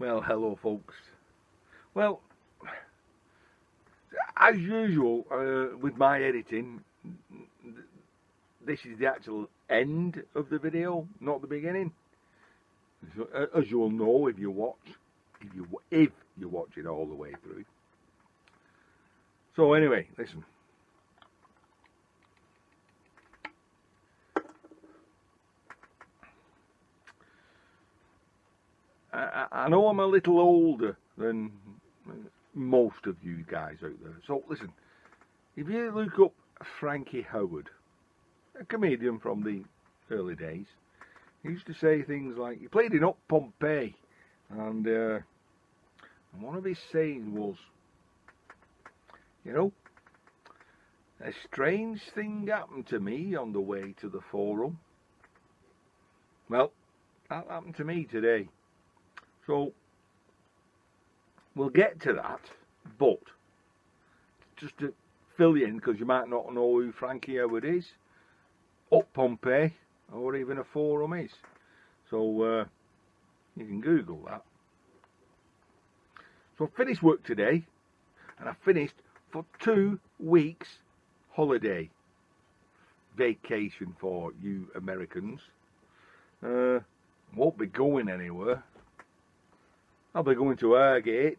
Well, hello folks. Well, as usual with my editing, this is the actual end of the video, not the beginning. So, as you'll know if you watch it all the way through. So anyway, listen. I know I'm a little older than most of you guys out there. So listen, if you look up Frankie Howard, a comedian from the early days, he used to say things like, he played in Up Pompeii, and one of his sayings was, you know, a strange thing happened to me on the way to the forum. Well, that happened to me today. So, we'll get to that, but just to fill you in, because you might not know who Frankie Howard is, Up Pompeii, or even a forum is. So, you can Google that. So, I finished work today, and I finished for 2 weeks holiday, vacation for you Americans. Won't be going anywhere. I'll be going to Hargate.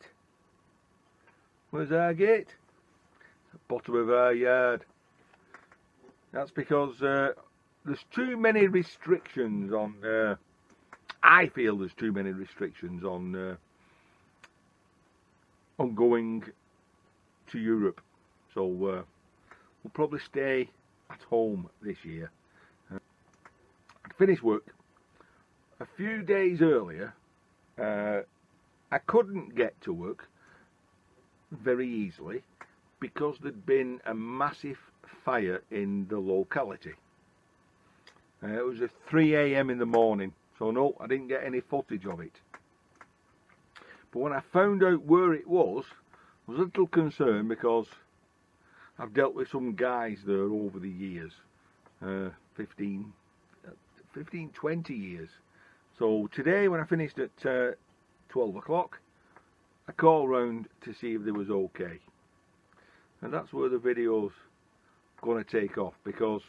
Where's Hargate? The bottom of our yard. That's because there's too many restrictions on. I feel there's too many restrictions on going to Europe. So we'll probably stay at home this year. I finished work a few days earlier. I couldn't get to work very easily because there'd been a massive fire in the locality. It was at 3 AM in the morning, so no, I didn't get any footage of it. But when I found out where it was, I was a little concerned because I've dealt with some guys there over the years, 15, 20 years. So today when I finished at 12 o'clock, I called round to see if they was okay. And that's where the video's going to take off, because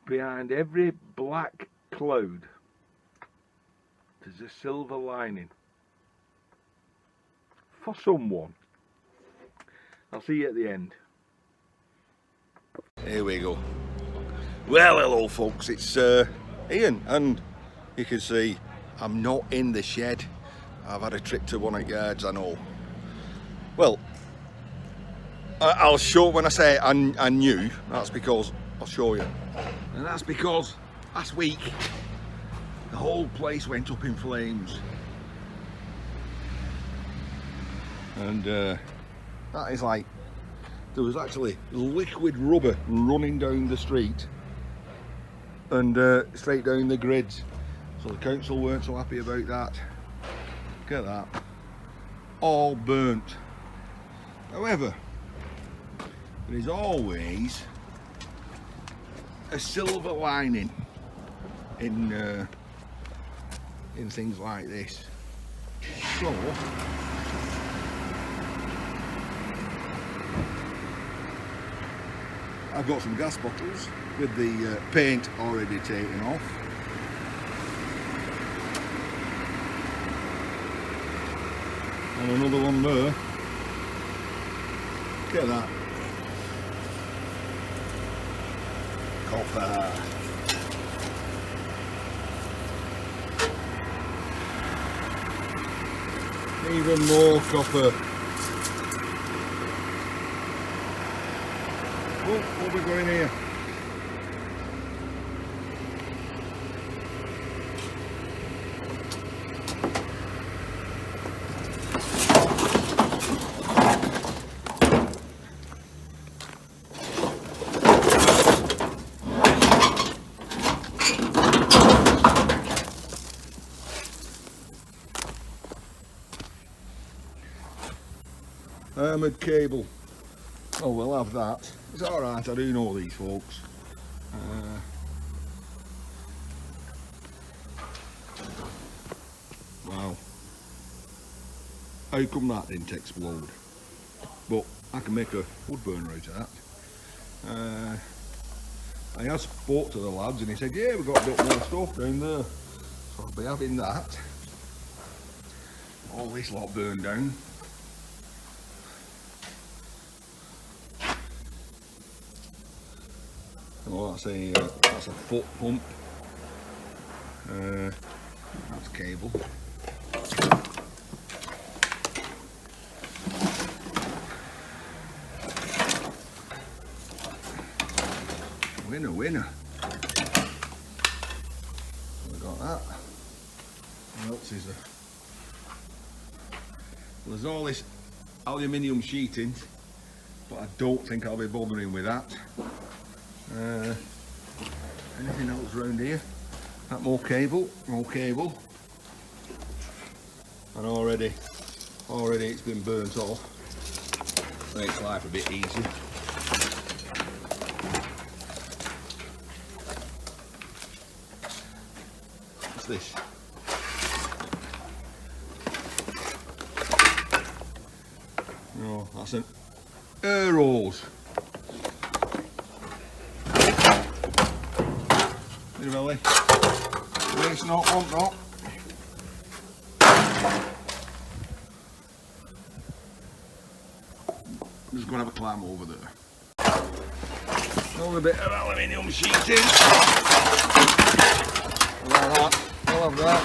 behind every black cloud there's a silver lining for someone. I'll see you at the end. Here we go. Well, hello folks, it's Ian, and you can see I'm not in the shed. I've had a trip to one of the yards, I know. Well, I'll show, when I say I knew, that's because I'll show you. And that's because last week the whole place went up in flames. And that is like, there was actually liquid rubber running down the street and straight down the grids. So the council weren't so happy about that. Look at that. All burnt. However, there is always a silver lining in things like this. So I've got some gas bottles with the paint already taken off. And another one there. Look at that. Copper. Even more copper. Oh, what have we got in here? Armoured cable. Oh, we'll have that. It's alright, I do know these folks. Wow. How come that didn't explode? But I can make a wood burner out of that. I have spoke to the lads and he said, yeah, we've got a bit more stuff down there. So I'll be having that. All this lot burned down. Oh, that's a foot pump. That's cable. Winner. We got that. What else is there? Well, there's all this aluminium sheeting, but I don't think I'll be bothering with that. Anything else around here? That more cable. And already it's been burnt off. Makes life a bit easier. What's this? No, that's an air hose. Really? It's not one, no. I'm just going to have a climb over there. Another bit of aluminium sheeting. Like that. I'll have that.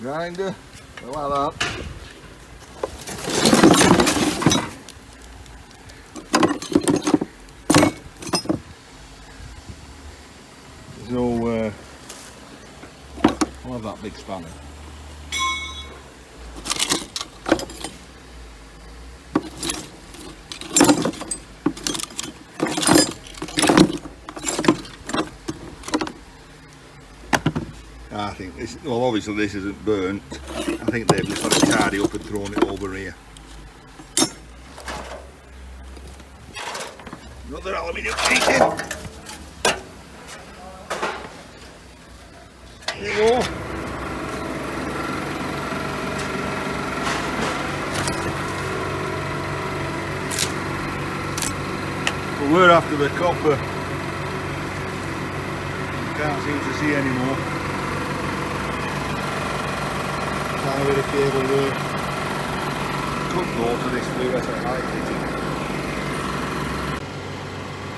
Grinder. Like that. So I'll have that big spanner. I think this, well obviously this isn't burnt. I think they've just got it tidy up and thrown it over here. Another aluminium sheeting. There you go. Well, we're after the copper. You can't seem to see anymore. Tiny bit of cable there. Could go to this fluorescent light fitting.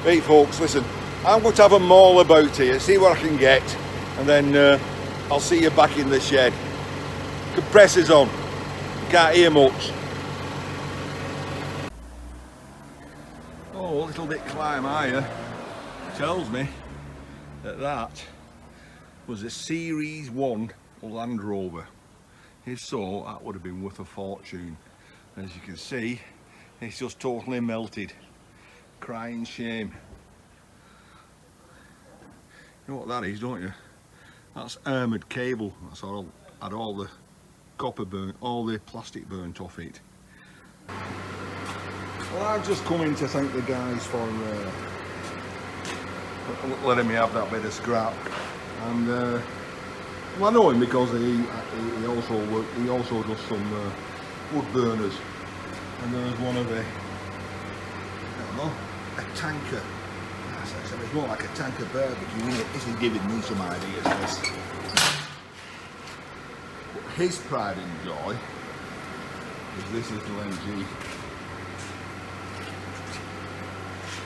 Right folks, listen. I'm going to have a maul about here, see what I can get, and then I'll see you back in the shed. Compressor's on, you can't hear much. Oh, a little bit climb higher tells me that was a Series 1 Land Rover. If so, that would have been worth a fortune. As you can see, it's just totally melted. Crying shame. You know what that is, don't you? That's armoured cable. That's all, had all the copper burnt, all the plastic burnt off it. Well, I've just come in to thank the guys for letting me have that bit of scrap. And well, I know him because he also does some wood burners. And there's one of the, I don't know, a tanker. It's more like a tanker barbecue, isn't it? This is giving me some ideas, this. But his pride and joy is this little MG,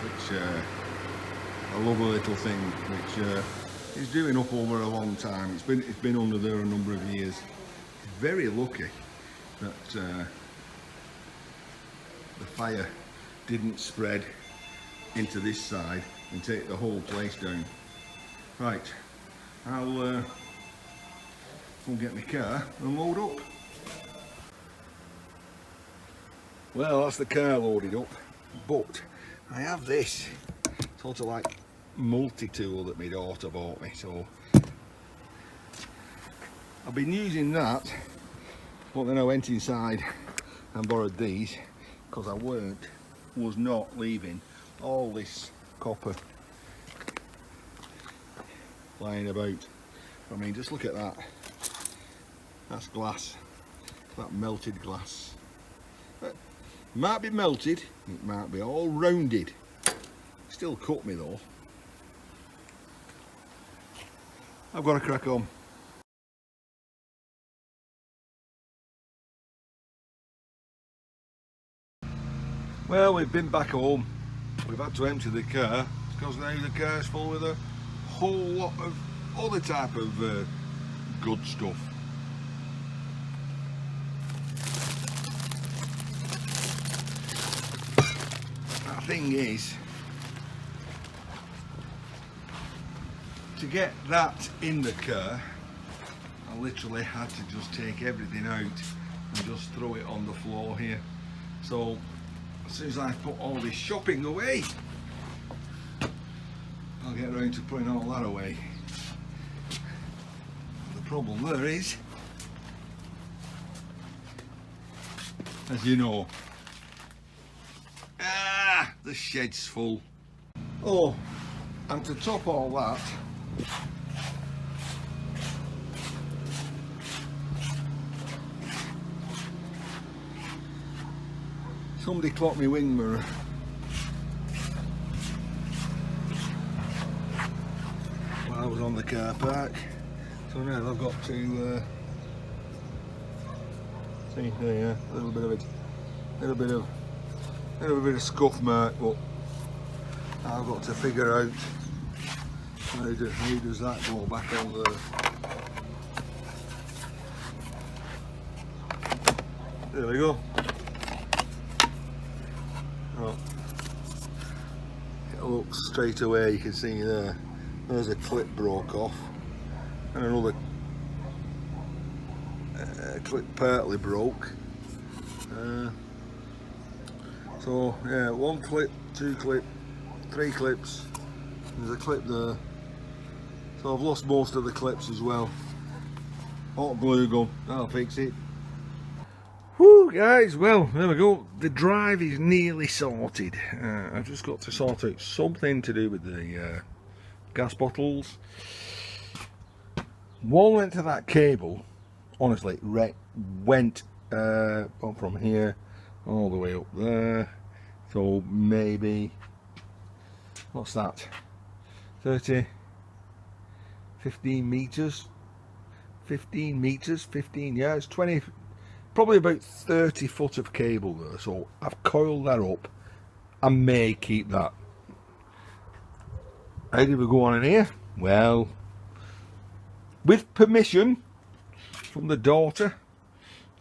which a lovely little thing, which is doing up over a long time. It's been under there a number of years. Very lucky that the fire didn't spread into this side and take the whole place down. Right, I'll go and get my car and load up. Well, that's the car loaded up, but I have this sort of like multi-tool that my daughter bought me, so I've been using that, but then I went inside and borrowed these because I was not leaving all this copper lying about. I mean, just look at that. That's glass. That melted glass. It might be melted, it might be all rounded. Still cut me though. I've got to crack on. Well, we've been back home. We've had to empty the car because now the car's full with a whole lot of other type of good stuff. The thing is, to get that in the car, I literally had to just take everything out and just throw it on the floor here. So as soon as I put all this shopping away, I'll get around to putting all that away. The problem there is, as you know, the shed's full. Oh, and to top all that, somebody clocked me wing mirror. While I was on the car park, so now I've got to see there, a little bit of it, a little bit of scuff mark, but I've got to figure out how does that go back on there. There we go. Oh. It looks straight away, you can see there's a clip broke off, and another clip partly broke. So yeah, one clip, two clip, three clips, there's a clip there. So I've lost most of the clips as well. Hot glue gun, that'll fix it. Whoo guys, well there we go, the drive is nearly sorted. I've just got to sort out something to do with the gas bottles. One length of that cable, honestly, went from here all the way up there, so maybe, what's that, 15 meters, 15 yards, 20, probably about 30 foot of cable there. So I've coiled that up. I may keep that. How did we go on in here? Well, with permission from the daughter,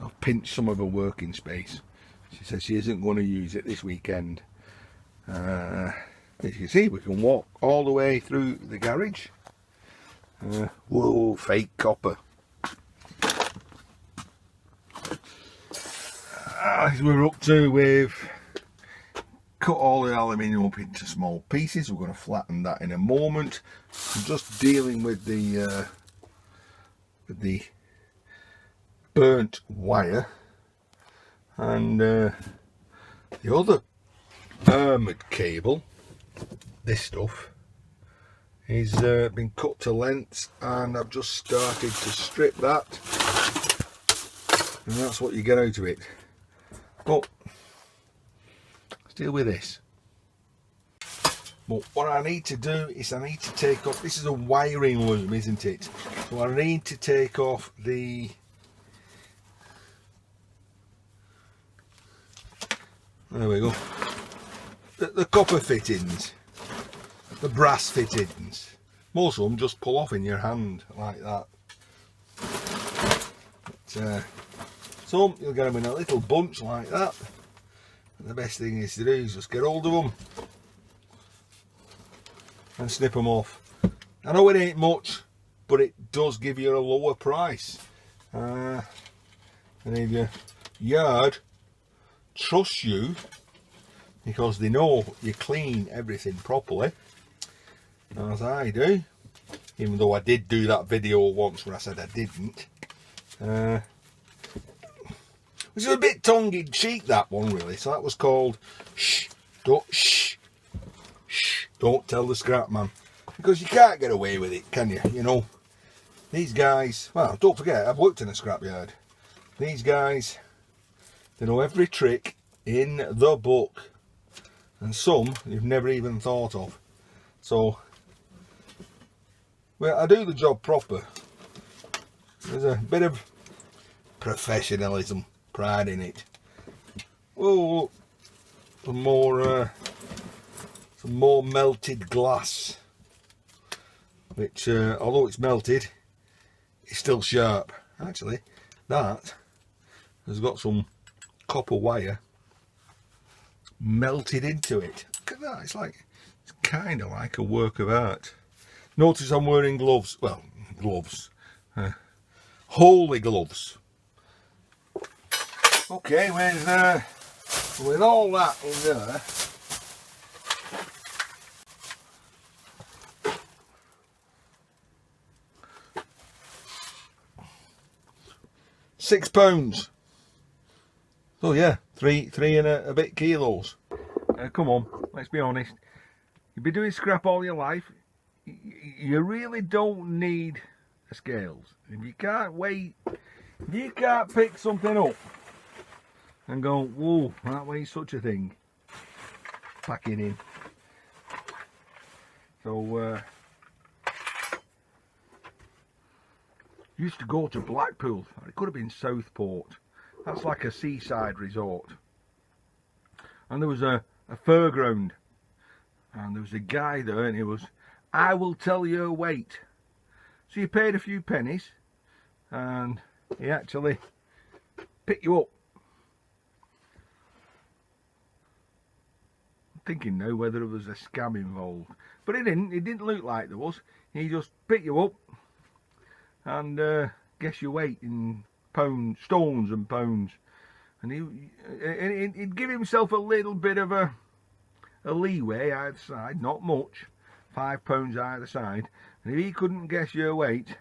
I've pinched some of her working space. She says she isn't going to use it this weekend. As you can see, we can walk all the way through the garage. Whoa, fake copper. As we're up to, we've cut all the aluminium up into small pieces. We're going to flatten that in a moment. I'm just dealing with the burnt wire, and the other armoured cable, this stuff, is been cut to lengths, and I've just started to strip that, and that's what you get out of it. But let's deal with this. But what I need to do is I need to take off, this is a wiring loom, isn't it? So I need to take off the there we go, the copper fittings, the brass fittings. Most of them just pull off in your hand like that. But, some you'll get them in a little bunch like that. And the best thing is to do is just get hold of them and snip them off. I know it ain't much, but it does give you a lower price. And if your yard trusts you, because they know you clean everything properly, as I do, even though I did do that video once where I said I didn't, which is a bit tongue-in-cheek, that one, really. So that was called Shh, don't shh. shh, don't tell the scrap man, because you can't get away with it, can you? You know, these guys, well, don't forget, I've worked in a scrapyard. These guys, they know every trick in the book, and some you've never even thought of. So, well, I do the job proper. There's a bit of professionalism, pride in it. Oh, some more melted glass, which, although it's melted, it's still sharp. Actually, that has got some copper wire melted into it. Look at that, it's kind of like a work of art. Notice I'm wearing gloves, well, gloves, holy gloves. Okay, with all that in there, £6. Oh yeah, three and a bit kilos. Come on, let's be honest. You've been doing scrap all your life. You really don't need a scales. If you can't weigh, if you can't pick something up and go, whoa, that weighs such a thing, pack it in. So, used to go to Blackpool. It could have been Southport. That's like a seaside resort. And there was a fairground. And there was a guy there, and he was, I will tell your weight. So you paid a few pennies, and he actually picked you up. I'm thinking now whether there was a scam involved. But it didn't look like there was. He just picked you up and guess your weight in pounds, stones and pounds. And he'd give himself a little bit of a leeway either side, not much, £5 either side. And if he couldn't guess your weight,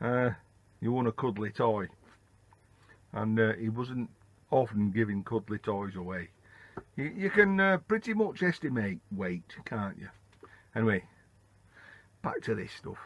you won a cuddly toy. And he wasn't often giving cuddly toys away. You can pretty much estimate weight, can't you? Anyway, back to this stuff.